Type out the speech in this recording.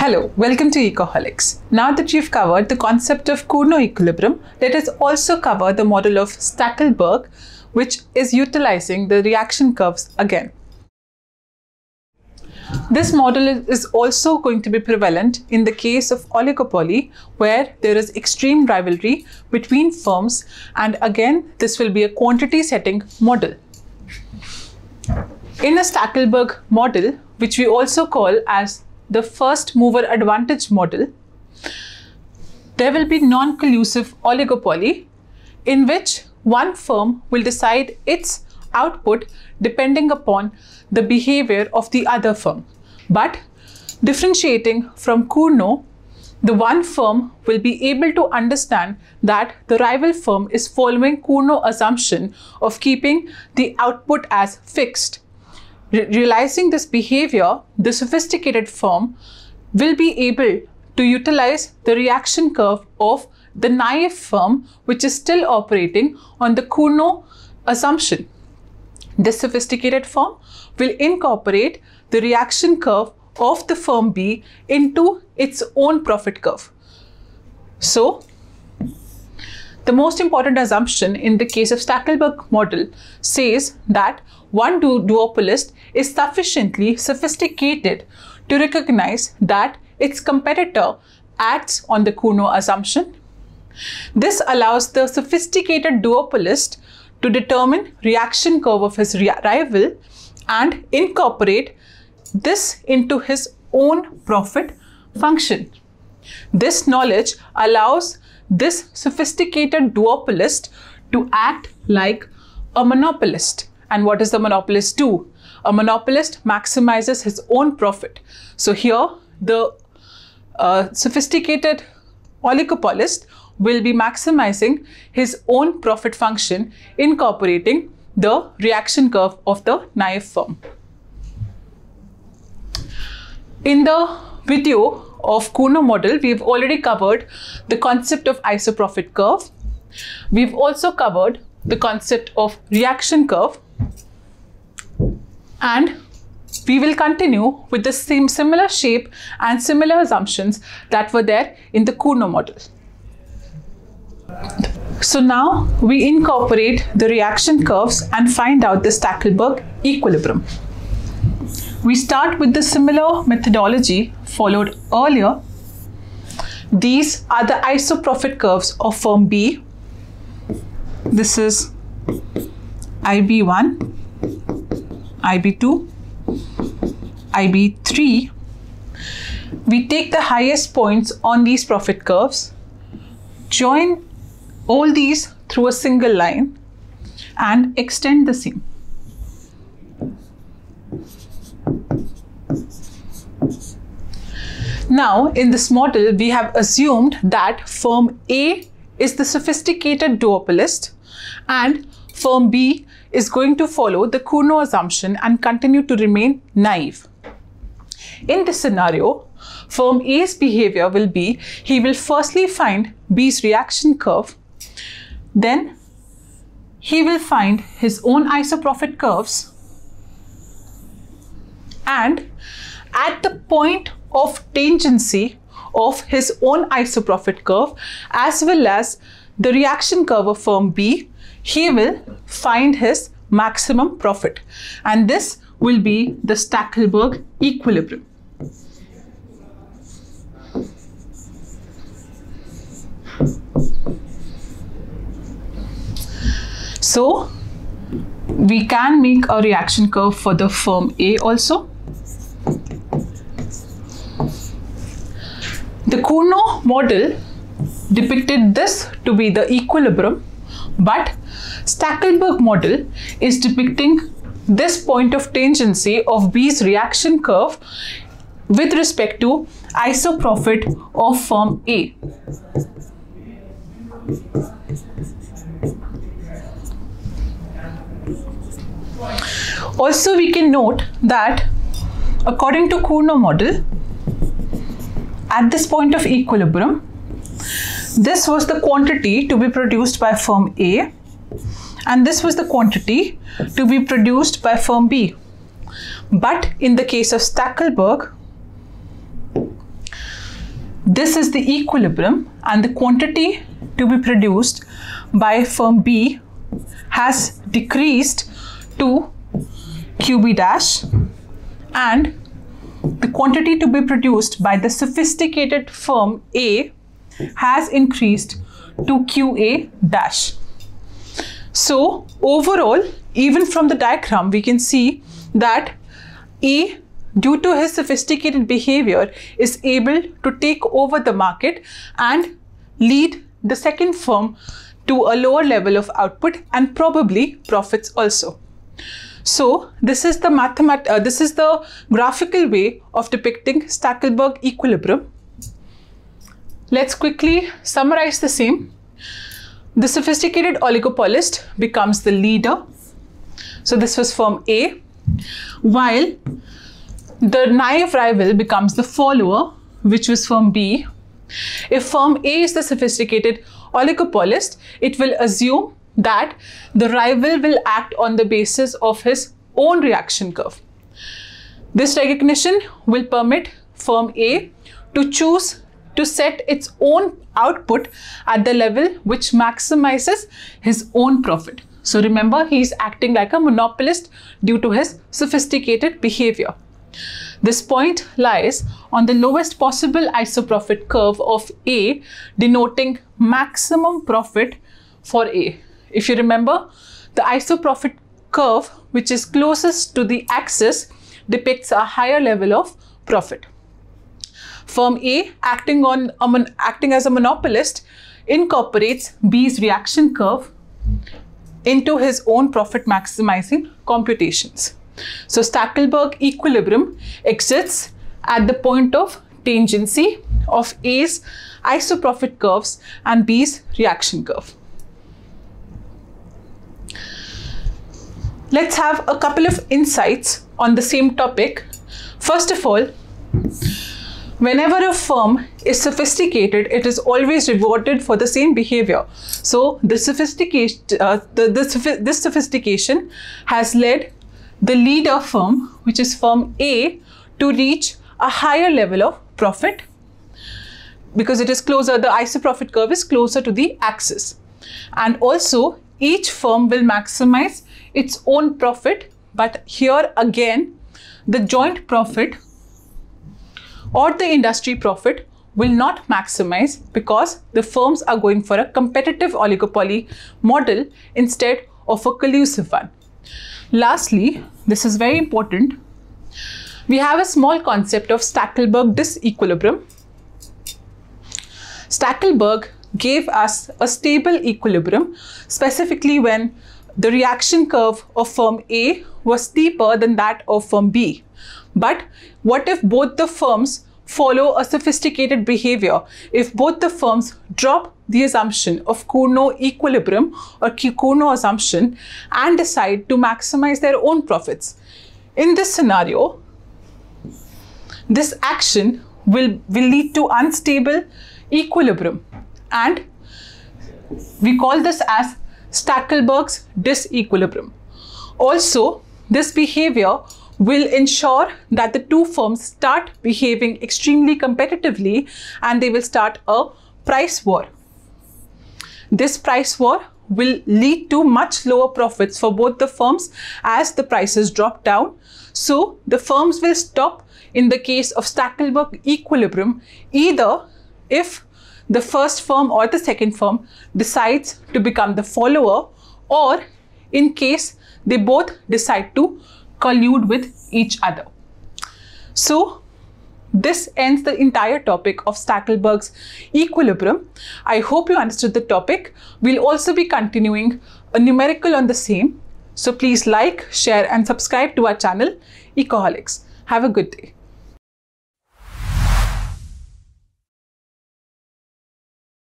Hello, welcome to Ecoholics. Now that you've covered the concept of Cournot equilibrium, let us also cover the model of Stackelberg, which is utilizing the reaction curves again. This model is also going to be prevalent in the case of oligopoly, where there is extreme rivalry between firms, and again this will be a quantity setting model. In a Stackelberg model, which we also call as the first mover advantage model, there will be non-collusive oligopoly in which one firm will decide its output depending upon the behavior of the other firm. But differentiating from Cournot, the one firm will be able to understand that the rival firm is following Cournot assumption of keeping the output as fixed. Realizing this behavior, the sophisticated firm will be able to utilize the reaction curve of the naive firm, which is still operating on the Cournot assumption. This sophisticated firm will incorporate the reaction curve of the firm B into its own profit curve. So, the most important assumption in the case of Stackelberg model says that one duopolist is sufficiently sophisticated to recognize that its competitor acts on the Cournot assumption. This allows the sophisticated duopolist to determine reaction curve of his rival and incorporate this into his own profit function. This knowledge allows this sophisticated duopolist to act like a monopolist. And what does the monopolist do? A monopolist maximizes his own profit. So here, the sophisticated oligopolist will be maximizing his own profit function, incorporating the reaction curve of the naive firm. In the video of Cournot model, we've already covered the concept of isoprofit curve. We've also covered the concept of reaction curve, and we will continue with the same similar shape and similar assumptions that were there in the Cournot model. So now we incorporate the reaction curves and find out the Stackelberg equilibrium. We start with the similar methodology followed earlier. These are the isoprofit curves of firm B. This is IB1, IB2, IB3. We take the highest points on these profit curves, join all these through a single line and extend the same. Now, in this model, we have assumed that firm A is the sophisticated duopolist and firm B is going to follow the Cournot assumption and continue to remain naive. In this scenario, firm A's behavior will be, he will firstly find B's reaction curve, then he will find his own isoprofit curves, and at the point of tangency of his own isoprofit curve as well as the reaction curve of firm B, he will find his maximum profit, and this will be the Stackelberg equilibrium. So we can make a reaction curve for the firm A also. The Cournot model depicted this to be the equilibrium, but Stackelberg model is depicting this point of tangency of B's reaction curve with respect to isoprofit of firm A. Also, we can note that according to Cournot model, at this point of equilibrium, this was the quantity to be produced by firm A and this was the quantity to be produced by firm B. But in the case of Stackelberg, this is the equilibrium, and the quantity to be produced by firm B has decreased to QB dash, and the quantity to be produced by the sophisticated firm A has increased to QA dash. So overall, even from the diagram, we can see that A, due to his sophisticated behavior, is able to take over the market and lead the second firm to a lower level of output and probably profits also. So this is the graphical way of depicting Stackelberg equilibrium. Let's quickly summarize the same. The sophisticated oligopolist becomes the leader. So this was firm A, while the naive rival becomes the follower, which was firm B. If firm A is the sophisticated oligopolist, it will assume that the rival will act on the basis of his own reaction curve. This recognition will permit firm A to choose to set its own output at the level which maximizes his own profit. So remember, he is acting like a monopolist due to his sophisticated behavior. This point lies on the lowest possible isoprofit curve of A, denoting maximum profit for A. If you remember, the isoprofit curve, which is closest to the axis, depicts a higher level of profit. Firm A, acting as a monopolist, incorporates B's reaction curve into his own profit maximizing computations. So Stackelberg equilibrium exists at the point of tangency of A's isoprofit curves and B's reaction curve. Let's have a couple of insights on the same topic. First of all, whenever a firm is sophisticated, it is always rewarded for the same behavior. So this sophistication has led the leader firm, which is firm A, to reach a higher level of profit because it is closer, the isoprofit curve is closer to the axis. And also each firm will maximize its own profit, but here again the joint profit or the industry profit will not maximize because the firms are going for a competitive oligopoly model instead of a collusive one. Lastly, this is very important, we have a small concept of Stackelberg disequilibrium. Stackelberg gave us a stable equilibrium, specifically when the reaction curve of firm A was steeper than that of firm B. But what if both the firms follow a sophisticated behavior? If both the firms drop the assumption of Cournot equilibrium or Cournot assumption and decide to maximize their own profits. In this scenario, this action will lead to unstable equilibrium, and we call this as Stackelberg's disequilibrium. Also, this behavior will ensure that the two firms start behaving extremely competitively and they will start a price war. This price war will lead to much lower profits for both the firms as the prices drop down. So the firms will stop in the case of Stackelberg equilibrium either if the first firm or the second firm decides to become the follower, or in case they both decide to collude with each other. So this ends the entire topic of Stackelberg's equilibrium. I hope you understood the topic. We'll also be continuing a numerical on the same. So please like, share and subscribe to our channel, Ecoholics. Have a good day.